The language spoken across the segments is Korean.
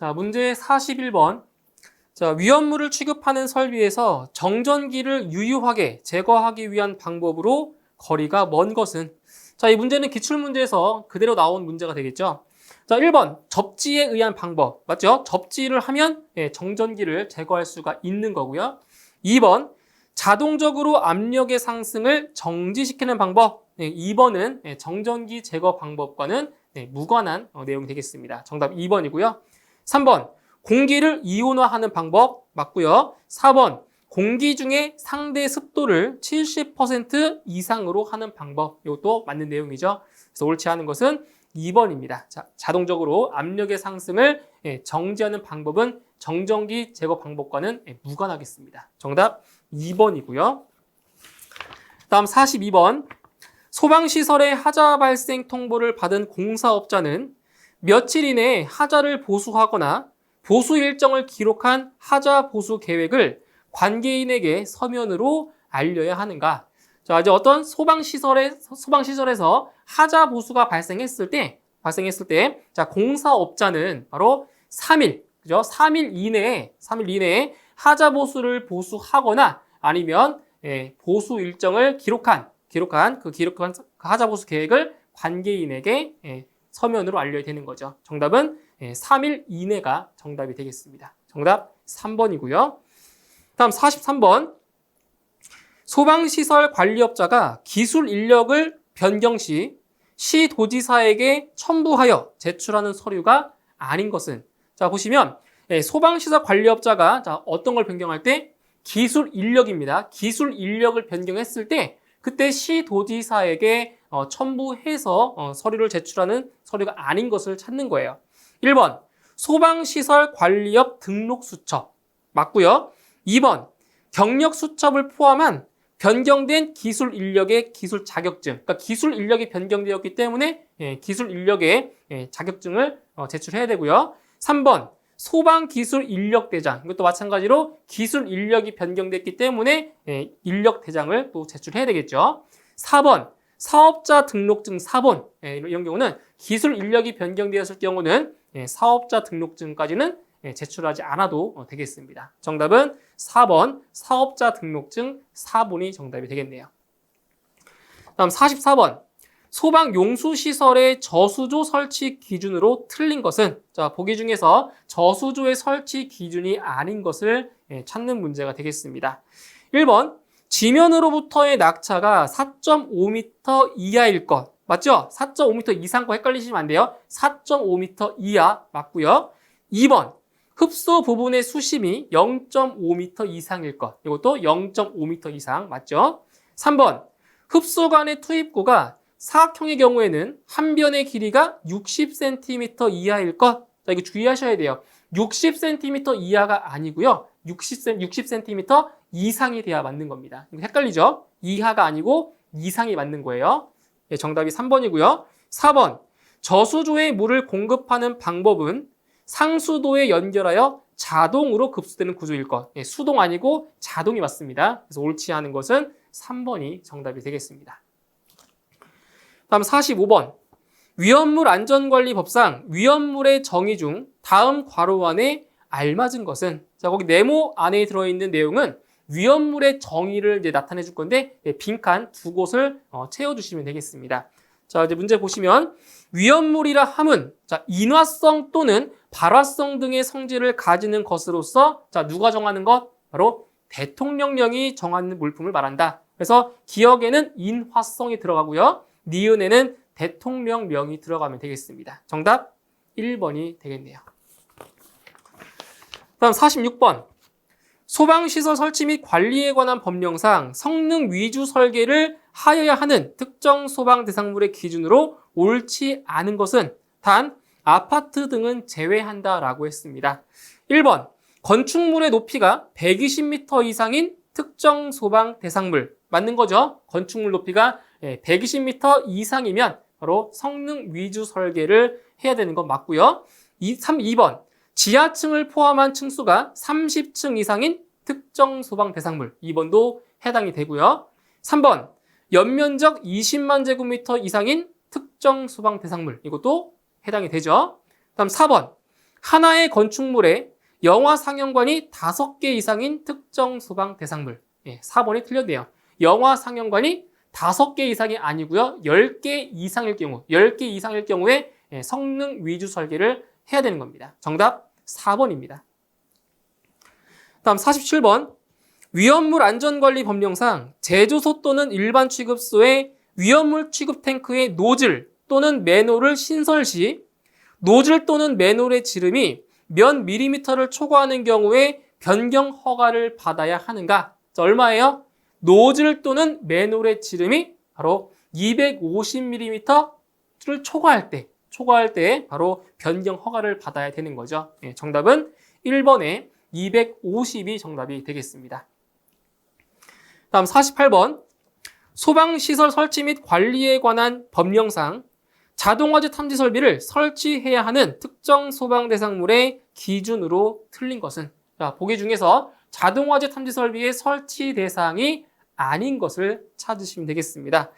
자, 문제 41번. 자, 위험물을 취급하는 설비에서 정전기를 유효하게 제거하기 위한 방법으로 거리가 먼 것은? 자, 이 문제는 기출문제에서 그대로 나온 문제가 되겠죠. 자, 1번 접지에 의한 방법. 맞죠? 접지를 하면 정전기를 제거할 수가 있는 거고요. 2번 자동적으로 압력의 상승을 정지시키는 방법. 2번은 정전기 제거 방법과는 무관한 내용이 되겠습니다. 정답 2번이고요. 3번 공기를 이온화하는 방법 맞고요. 4번 공기 중에 상대 습도를 70% 이상으로 하는 방법. 이것도 맞는 내용이죠. 그래서 옳지 않은 것은 2번입니다. 자, 자동적으로 압력의 상승을 정지하는 방법은 정전기 제거 방법과는 무관하겠습니다. 정답 2번이고요. 다음 42번. 소방시설의 하자 발생 통보를 받은 공사업자는 며칠 이내에 하자를 보수하거나 보수 일정을 기록한 하자 보수 계획을 관계인에게 서면으로 알려야 하는가? 자, 이제 어떤 소방시설에서 하자 보수가 발생했을 때, 자, 공사업자는 바로 3일, 그죠? 3일 이내에 하자 보수를 보수하거나 아니면 보수 일정을 기록한 하자 보수 계획을 관계인에게 서면으로 알려야 되는 거죠. 정답은 3일 이내가 정답이 되겠습니다. 정답 3번이고요. 다음 43번. 소방시설 관리업자가 기술 인력을 변경 시 시도지사에게 첨부하여 제출하는 서류가 아닌 것은? 자, 보시면 소방시설 관리업자가 어떤 걸 변경할 때? 기술 인력입니다. 기술 인력을 변경했을 때 그때 시도지사에게 첨부해서 서류를 제출하는 서류가 아닌 것을 찾는 거예요. 1번 소방시설 관리업 등록 수첩 맞고요. 2번 경력 수첩을 포함한 변경된 기술 인력의 기술 자격증. 그러니까 기술 인력이 변경되었기 때문에 기술 인력의 자격증을 제출해야 되고요. 3번 소방기술 인력대장. 이것도 마찬가지로 기술 인력이 변경됐기 때문에 인력대장을 또 제출해야 되겠죠. 4번 사업자 등록증 사본. 이런 경우는 기술 인력이 변경되었을 경우는 사업자 등록증까지는 제출하지 않아도 되겠습니다. 정답은 4번 사업자 등록증 사본이 정답이 되겠네요. 다음 44번. 소방용수시설의 저수조 설치 기준으로 틀린 것은? 자, 보기 중에서 저수조의 설치 기준이 아닌 것을 찾는 문제가 되겠습니다. 1번 지면으로부터의 낙차가 4.5m 이하일 것. 맞죠? 4.5m 이상 거 헷갈리시면 안 돼요. 4.5m 이하 맞고요. 2번 흡수 부분의 수심이 0.5m 이상일 것. 이것도 0.5m 이상 맞죠? 3번 흡수관의 투입구가 사각형의 경우에는 한 변의 길이가 60cm 이하일 것. 자, 이거 주의하셔야 돼요. 60cm 이하가 아니고요. 60cm 이상이 돼야 맞는 겁니다. 이거 헷갈리죠? 이하가 아니고 이상이 맞는 거예요. 정답이 3번이고요. 4번 저수조에 물을 공급하는 방법은 상수도에 연결하여 자동으로 급수되는 구조일 것. 수동 아니고 자동이 맞습니다. 그래서 옳지 않은 것은 3번이 정답이 되겠습니다. 다음 45번. 위험물 안전관리법상 위험물의 정의 중 다음 괄호 안에 알맞은 것은? 자, 거기 네모 안에 들어있는 내용은 위험물의 정의를 이제 나타내 줄 건데 빈칸 두 곳을 채워주시면 되겠습니다. 자, 이제 문제 보시면 위험물이라 함은 자, 인화성 또는 발화성 등의 성질을 가지는 것으로서 자, 누가 정하는 것? 바로 대통령령이 정하는 물품을 말한다. 그래서 기억에는 인화성이 들어가고요. 니은에는 대통령령이 들어가면 되겠습니다. 정답 1번이 되겠네요. 다음 46번. 소방시설 설치 및 관리에 관한 법령상 성능 위주 설계를 하여야 하는 특정 소방 대상물의 기준으로 옳지 않은 것은? 단 아파트 등은 제외한다라고 했습니다. 1번 건축물의 높이가 120m 이상인 특정 소방 대상물. 맞는 거죠? 건축물 높이가 120m 이상이면 바로 성능 위주 설계를 해야 되는 건 맞고요. 2번 지하층을 포함한 층수가 30층 이상인 특정 소방 대상물. 2번도 해당이 되고요. 3번 연면적 20만 제곱미터 이상인 특정 소방 대상물. 이것도 해당이 되죠. 다음 4번 하나의 건축물에 영화 상영관이 5개 이상인 특정 소방 대상물. 4번이 틀렸네요. 영화 상영관이 5개 이상이 아니고요. 10개 이상일 경우, 10개 이상일 경우에 성능 위주 설계를 해야 되는 겁니다. 정답 4번입니다. 다음 47번. 위험물 안전관리 법령상 제조소 또는 일반 취급소의 위험물 취급 탱크의 노즐 또는 맨홀을 신설 시 노즐 또는 맨홀의 지름이 몇 밀리미터를 초과하는 경우에 변경 허가를 받아야 하는가? 자, 얼마예요? 노즐 또는 맨홀의 지름이 바로 250mm를 초과할 때 바로 변경 허가를 받아야 되는 거죠. 정답은 1번에 250이 정답이 되겠습니다. 다음 48번. 소방시설 설치 및 관리에 관한 법령상 자동화재 탐지 설비를 설치해야 하는 특정 소방 대상물의 기준으로 틀린 것은? 자, 보기 중에서 자동화재 탐지 설비의 설치 대상이 아닌 것을 찾으시면 되겠습니다.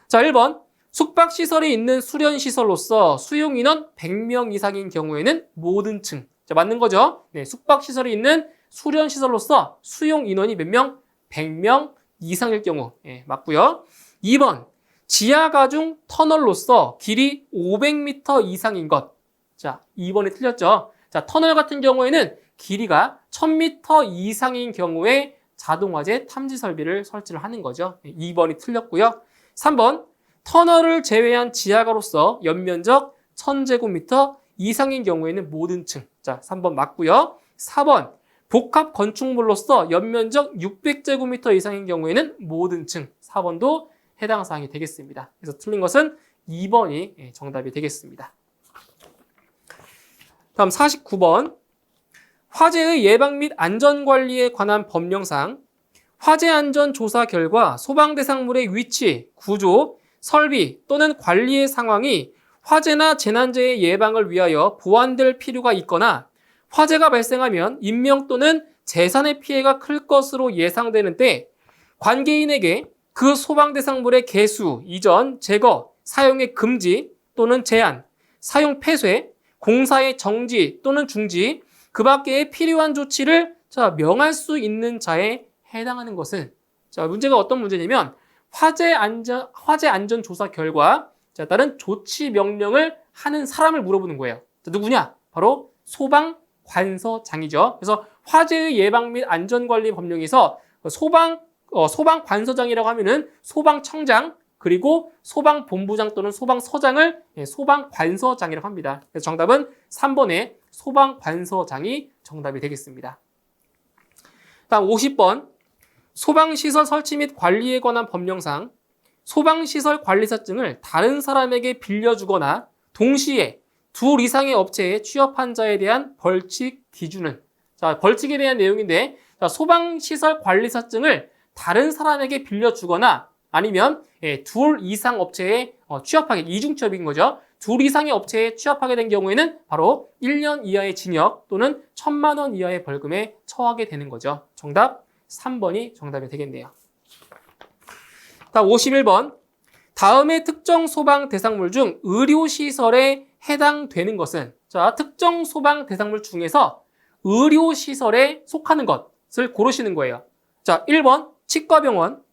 자, 1번. 숙박시설이 있는 수련시설로서 수용인원 100명 이상인 경우에는 모든 층. 자, 맞는 거죠? 네, 숙박시설이 있는 수련시설로서 수용인원이 몇 명? 100명 이상일 경우. 맞고요. 2번. 지하가중 터널로서 길이 500m 이상인 것. 자, 2번이 틀렸죠? 자, 터널 같은 경우에는 길이가 1000m 이상인 경우에 자동화재 탐지 설비를 설치를 하는 거죠. 2번이 틀렸고요. 3번. 터널을 제외한 지하가로서 연면적 1000제곱미터 이상인 경우에는 모든 층. 자, 3번 맞고요. 4번. 복합 건축물로서 연면적 600제곱미터 이상인 경우에는 모든 층. 4번도 해당 사항이 되겠습니다. 그래서 틀린 것은 2번이 정답이 되겠습니다. 다음 49번. 화재의 예방 및 안전관리에 관한 법령상 화재 안전 조사 결과 소방 대상물의 위치, 구조, 설비 또는 관리의 상황이 화재나 재난재해 예방을 위하여 보완될 필요가 있거나 화재가 발생하면 인명 또는 재산의 피해가 클 것으로 예상되는 때 관계인에게 그 소방 대상물의 개수, 이전, 제거, 사용의 금지 또는 제한, 사용 폐쇄, 공사의 정지 또는 중지, 그 밖에 필요한 조치를 명할 수 있는 자에 해당하는 것은, 자, 문제가 어떤 문제냐면 화재 안전 조사 결과 따른 조치 명령을 하는 사람을 물어보는 거예요. 자, 누구냐? 바로 소방관서장이죠. 그래서 화재의 예방 및 안전관리 법령에서 소방관서장이라고 하면은 소방청장 그리고 소방본부장 또는 소방서장을 소방관서장이라고 합니다. 그래서 정답은 3번의 소방관서장이 정답이 되겠습니다. 다음 50번. 소방시설 설치 및 관리에 관한 법령상 소방시설 관리사증을 다른 사람에게 빌려주거나 동시에 둘 이상의 업체에 취업한 자에 대한 벌칙 기준은? 자, 벌칙에 대한 내용인데, 자, 소방시설 관리사증을 다른 사람에게 빌려주거나 아니면 둘 이상 업체에 취업하게, 이중취업인 거죠. 둘 이상의 업체에 취업하게 된 경우에는 바로 1년 이하의 징역 또는 1000만 원 이하의 벌금에 처하게 되는 거죠. 정답 3번이 정답이 되겠네요. 다음 51번. 다음의 특정 소방 대상물 중 의료시설에 해당되는 것은? 자, 특정 소방 대상물 중에서 의료시설에 속하는 것을 고르시는 거예요. 자, 1번 치과병원,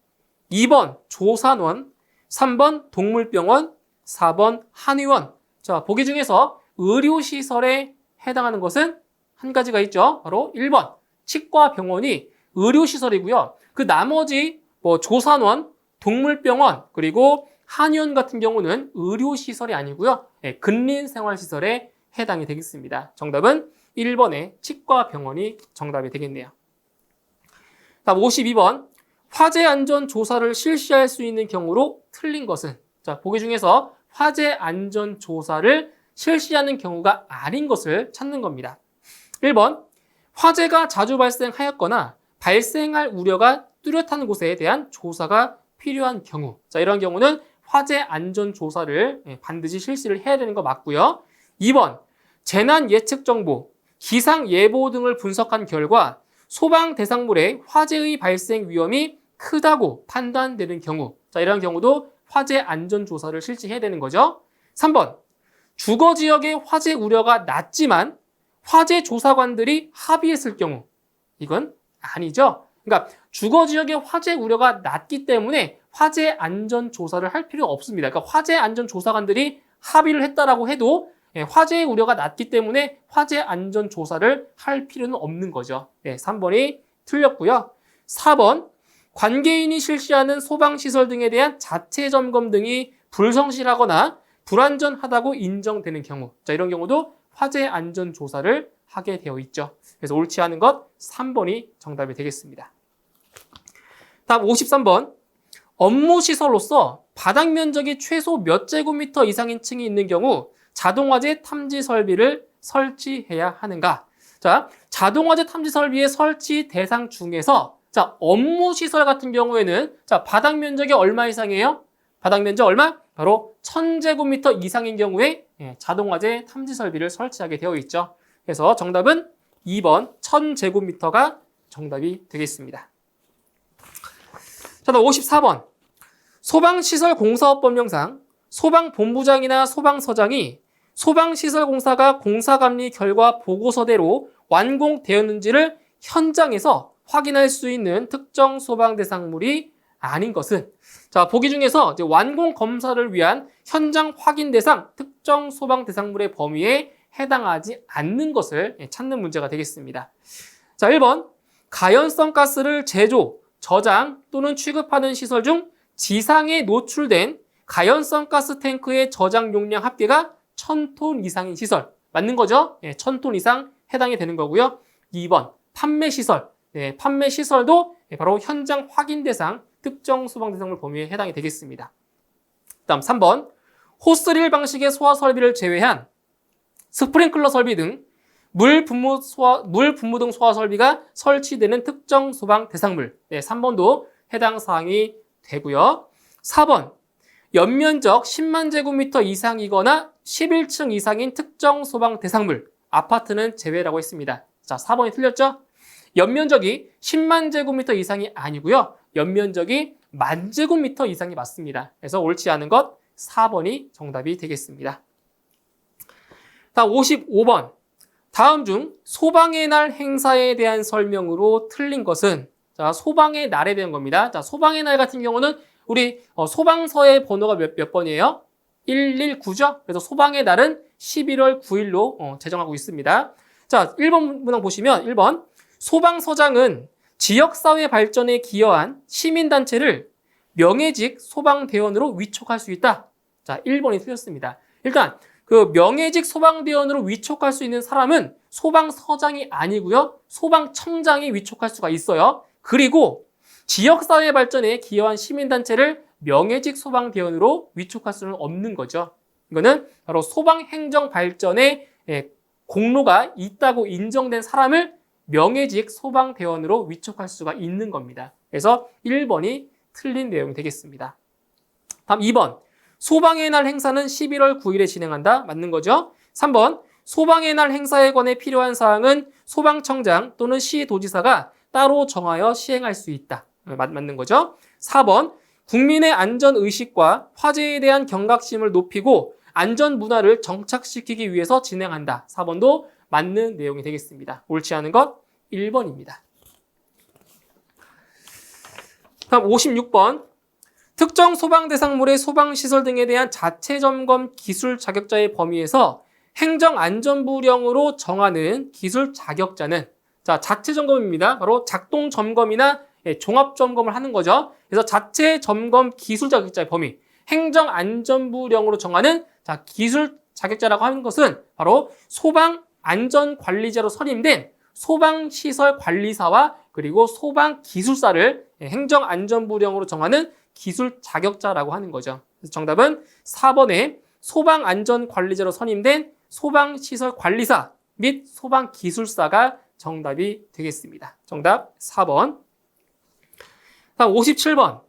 2번 조산원, 3번 동물병원, 4번 한의원. 자, 보기 중에서 의료시설에 해당하는 것은 한 가지가 있죠. 바로 1번 치과병원이 의료시설이고요. 그 나머지 조산원, 동물병원, 그리고 한의원 같은 경우는 의료시설이 아니고요. 근린생활시설에 해당이 되겠습니다. 정답은 1번의 치과병원이 정답이 되겠네요. 다음 52번. 화재 안전 조사를 실시할 수 있는 경우로 틀린 것은? 자, 보기 중에서 화재 안전 조사를 실시하는 경우가 아닌 것을 찾는 겁니다. 1번. 화재가 자주 발생하였거나 발생할 우려가 뚜렷한 곳에 대한 조사가 필요한 경우. 자, 이런 경우는 화재 안전 조사를 반드시 실시를 해야 되는 거 맞고요. 2번. 재난 예측 정보, 기상 예보 등을 분석한 결과 소방 대상물의 화재의 발생 위험이 크다고 판단되는 경우. 자, 이런 경우도 화재 안전 조사를 실시해야 되는 거죠. 3번. 주거 지역의 화재 우려가 낮지만 화재 조사관들이 합의했을 경우 이건 아니죠. 그러니까 주거 지역의 화재 우려가 낮기 때문에 화재 안전 조사를 할 필요가 없습니다. 그러니까 화재 안전 조사관들이 합의를 했다라고 해도 화재 우려가 낮기 때문에 화재 안전 조사를 할 필요는 없는 거죠. 3번이 틀렸고요. 4번 관계인이 실시하는 소방시설 등에 대한 자체 점검 등이 불성실하거나 불완전하다고 인정되는 경우, 자, 이런 경우도 화재 안전 조사를 하게 되어 있죠. 그래서 옳지 않은 것 3번이 정답이 되겠습니다. 다음 53번. 업무 시설로서 바닥 면적이 최소 몇 제곱미터 이상인 층이 있는 경우 자동화재 탐지 설비를 설치해야 하는가? 자, 자동화재 탐지 설비의 설치 대상 중에서 자, 업무 시설 같은 경우에는 자, 바닥 면적이 얼마 이상이에요? 바닥 면적 얼마? 바로 1000제곱미터 이상인 경우에 자동화재 탐지 설비를 설치하게 되어 있죠. 그래서 정답은 2번 1000제곱미터가 정답이 되겠습니다. 자, 다음 54번. 소방시설공사업법령상 소방본부장이나 소방서장이 소방시설공사가 공사감리 결과 보고서대로 완공되었는지를 현장에서 확인할 수 있는 특정 소방대상물이 아닌 것은, 자, 보기 중에서 이제 완공 검사를 위한 현장 확인 대상 특정 소방 대상물의 범위에 해당하지 않는 것을 찾는 문제가 되겠습니다. 자, 1번. 가연성 가스를 제조, 저장 또는 취급하는 시설 중 지상에 노출된 가연성 가스 탱크의 저장 용량 합계가 1000톤 이상인 시설. 맞는 거죠? 1000톤 이상 해당이 되는 거고요. 2번. 판매 시설. 판매 시설도 바로 현장 확인 대상 특정 소방 대상물 범위에 해당이 되겠습니다. 다음 3번. 호스릴 방식의 소화 설비를 제외한 스프링클러 설비 등 물 분무 등 소화 설비가 설치되는 특정 소방 대상물. 3번도 해당 사항이 되고요. 4번. 연면적 10만 제곱미터 이상이거나 11층 이상인 특정 소방 대상물. 아파트는 제외라고 했습니다. 자, 4번이 틀렸죠? 연면적이 10만 제곱미터 이상이 아니고요. 연면적이 10,000제곱미터 이상이 맞습니다. 그래서 옳지 않은 것 4번이 정답이 되겠습니다. 다음 55번. 다음 중 소방의 날 행사에 대한 설명으로 틀린 것은, 자, 소방의 날에 대한 겁니다. 자, 소방의 날 같은 경우는 우리 소방서의 번호가 몇 번이에요? 119죠? 그래서 소방의 날은 11월 9일로 제정하고 있습니다. 자, 1번 문항 보시면 1번. 소방서장은 지역사회 발전에 기여한 시민단체를 명예직 소방대원으로 위촉할 수 있다. 자, 1번이 틀렸습니다. 일단 그 명예직 소방대원으로 위촉할 수 있는 사람은 소방서장이 아니고요. 소방청장이 위촉할 수가 있어요. 그리고 지역사회 발전에 기여한 시민단체를 명예직 소방대원으로 위촉할 수는 없는 거죠. 이거는 바로 소방행정 발전에 공로가 있다고 인정된 사람을 명예직 소방대원으로 위촉할 수가 있는 겁니다. 그래서 1번이 틀린 내용이 되겠습니다. 다음 2번. 소방의 날 행사는 11월 9일에 진행한다. 맞는 거죠? 3번. 소방의 날 행사에 관해 필요한 사항은 소방청장 또는 시도지사가 따로 정하여 시행할 수 있다. 맞는 거죠? 4번. 국민의 안전의식과 화재에 대한 경각심을 높이고 안전 문화를 정착시키기 위해서 진행한다. 4번도 맞는 내용이 되겠습니다. 옳지 않은 것 1번입니다. 다음 56번. 특정 소방 대상물의 소방시설 등에 대한 자체 점검 기술 자격자의 범위에서 행정안전부령으로 정하는 기술 자격자는, 자, 자체 점검입니다. 바로 작동 점검이나 종합 점검을 하는 거죠. 그래서 자체 점검 기술 자격자의 범위, 행정안전부령으로 정하는 자, 기술 자격자라고 하는 것은 바로 소방안전관리자로 선임된 소방시설 관리사와 그리고 소방기술사를 행정안전부령으로 정하는 기술 자격자라고 하는 거죠. 그래서 정답은 4번에 소방안전관리자로 선임된 소방시설 관리사 및 소방기술사가 정답이 되겠습니다. 정답 4번. 다음 57번.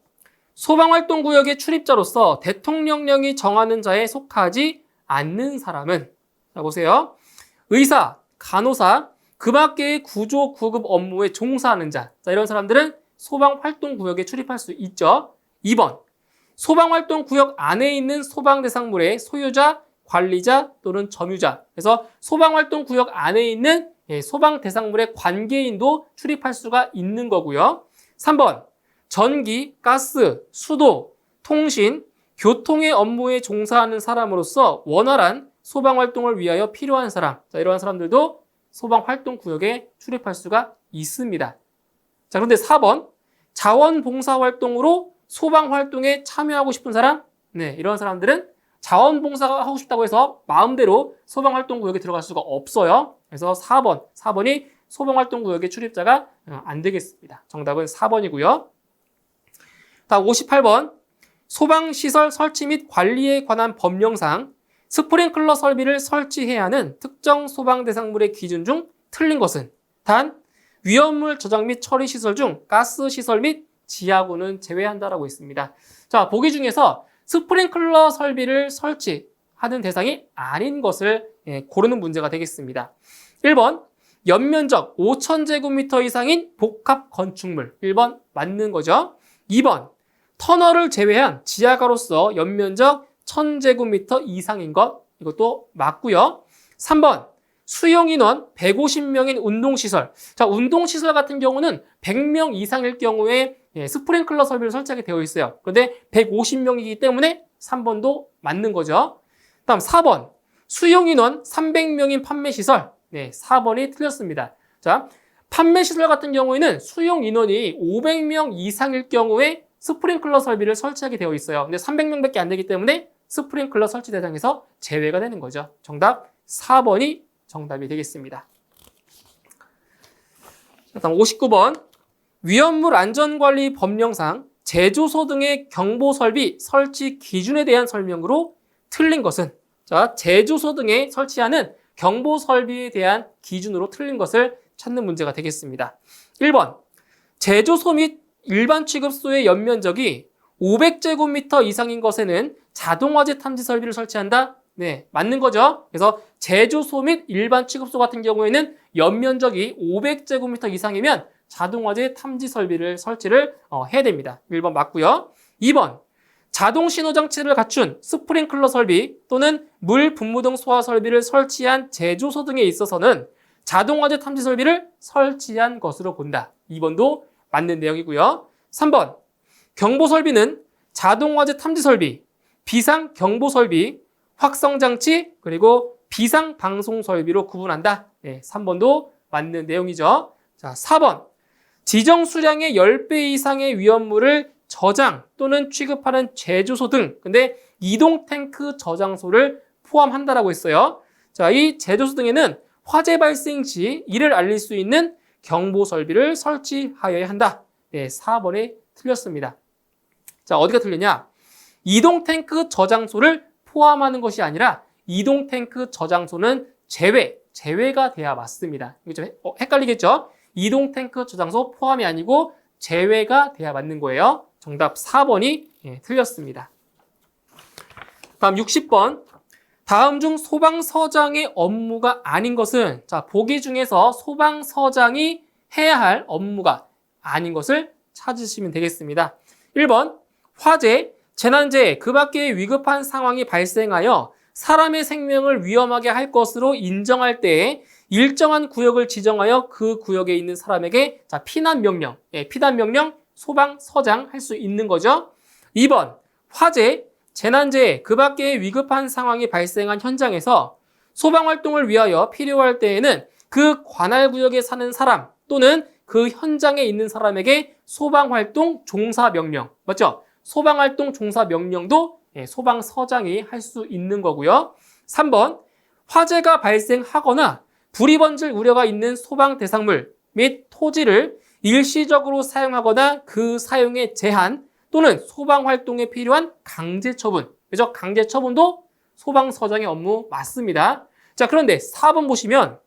소방활동구역의 출입자로서 대통령령이 정하는 자에 속하지 않는 사람은, 자, 보세요. 의사, 간호사, 그 밖의 구조, 구급 업무에 종사하는 자. 자, 이런 사람들은 소방활동구역에 출입할 수 있죠. 2번. 소방활동구역 안에 있는 소방대상물의 소유자, 관리자 또는 점유자. 그래서 소방활동구역 안에 있는 소방 대상물의 관계인도 출입할 수가 있는 거고요. 3번, 전기, 가스, 수도, 통신, 교통의 업무에 종사하는 사람으로서 원활한 소방활동을 위하여 필요한 사람. 자, 이러한 사람들도 소방활동구역에 출입할 수가 있습니다. 자, 그런데 4번, 자원봉사활동으로 소방활동에 참여하고 싶은 사람? 네, 이런 사람들은 자원봉사가 하고 싶다고 해서 마음대로 소방활동구역에 들어갈 수가 없어요. 그래서 4번이 소방활동구역의 출입자가 안 되겠습니다. 정답은 4번이고요. 다음 58번, 소방시설 설치 및 관리에 관한 법령상 스프링클러 설비를 설치해야 하는 특정 소방 대상물의 기준 중 틀린 것은 단 위험물 저장 및 처리 시설 중 가스 시설 및 지하구는 제외한다라고 있습니다. 자, 보기 중에서 스프링클러 설비를 설치하는 대상이 아닌 것을 고르는 문제가 되겠습니다. 1번, 연면적 5,000제곱미터 이상인 복합 건축물. 1번 맞는 거죠. 2번, 터널을 제외한 지하가로서 연면적 1,000제곱미터 이상인 것. 이것도 맞고요. 3번, 수용인원 150명인 운동시설. 자, 운동시설 같은 경우는 100명 이상일 경우에 스프링클러 설비를 설치하게 되어 있어요. 그런데 150명이기 때문에 3번도 맞는 거죠. 다음 4번, 수용인원 300명인 판매시설. 네, 4번이 틀렸습니다. 자, 판매시설 같은 경우에는 수용인원이 500명 이상일 경우에 스프링클러 설비를 설치하게 되어 있어요. 근데 300명밖에 안 되기 때문에 스프링클러 설치 대상에서 제외가 되는 거죠. 정답 4번이 정답이 되겠습니다. 다음 59번, 위험물 안전관리 법령상 제조소 등의 경보설비 설치 기준에 대한 설명으로 틀린 것은, 자, 제조소 등에 설치하는 경보설비에 대한 기준으로 틀린 것을 찾는 문제가 되겠습니다. 1번, 제조소 및 일반 취급소의 연면적이 500제곱미터 이상인 것에는 자동화재 탐지 설비를 설치한다? 네, 맞는 거죠. 그래서 제조소 및 일반 취급소 같은 경우에는 연면적이 500제곱미터 이상이면 자동화재 탐지 설비를 설치를 해야 됩니다. 1번 맞고요. 2번, 자동 신호 장치를 갖춘 스프링클러 설비 또는 물 분무 등 소화 설비를 설치한 제조소 등에 있어서는 자동화재 탐지 설비를 설치한 것으로 본다. 2번도 맞는 내용이고요. 3번, 경보 설비는 자동화재 탐지 설비, 비상 경보 설비, 확성 장치, 그리고 비상 방송 설비로 구분한다. 네, 3번도 맞는 내용이죠. 자, 4번, 지정 수량의 10배 이상의 위험물을 저장 또는 취급하는 제조소 등, 근데 이동 탱크 저장소를 포함한다라고 했어요. 자, 이 제조소 등에는 화재 발생 시 이를 알릴 수 있는 경보 설비를 설치하여야 한다. 네, 4번이 틀렸습니다. 자, 어디가 틀리냐? 이동 탱크 저장소를 포함하는 것이 아니라 이동 탱크 저장소는 제외가 돼야 맞습니다. 이거 좀 헷갈리겠죠? 이동 탱크 저장소 포함이 아니고 제외가 돼야 맞는 거예요. 정답 4번이 틀렸습니다. 다음 60번. 다음 중 소방서장의 업무가 아닌 것은, 자, 보기 중에서 소방서장이 해야 할 업무가 아닌 것을 찾으시면 되겠습니다. 1번, 화재, 재난재해, 그 밖의 위급한 상황이 발생하여 사람의 생명을 위험하게 할 것으로 인정할 때에 일정한 구역을 지정하여 그 구역에 있는 사람에게 피난 명령 소방서장 할 수 있는 거죠. 2번, 화재, 재난재해, 그 밖의 위급한 상황이 발생한 현장에서 소방활동을 위하여 필요할 때에는 그 관할 구역에 사는 사람 또는 그 현장에 있는 사람에게 소방활동 종사 명령, 맞죠? 소방활동 종사 명령도 소방서장이 할 수 있는 거고요. 3번, 화재가 발생하거나 불이 번질 우려가 있는 소방 대상물 및 토지를 일시적으로 사용하거나 그 사용의 제한 또는 소방활동에 필요한 강제 처분, 그죠? 강제 처분도 소방서장의 업무 맞습니다. 자, 그런데 4번 보시면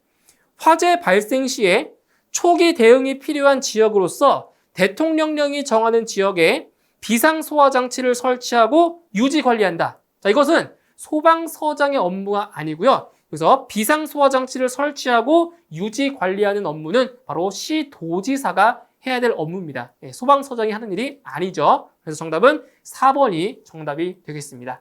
화재 발생 시에 초기 대응이 필요한 지역으로서 대통령령이 정하는 지역에 비상소화장치를 설치하고 유지 관리한다. 자, 이것은 소방서장의 업무가 아니고요. 그래서 비상소화장치를 설치하고 유지 관리하는 업무는 바로 시도지사가 해야 될 업무입니다. 소방서장이 하는 일이 아니죠. 그래서 정답은 4번이 정답이 되겠습니다.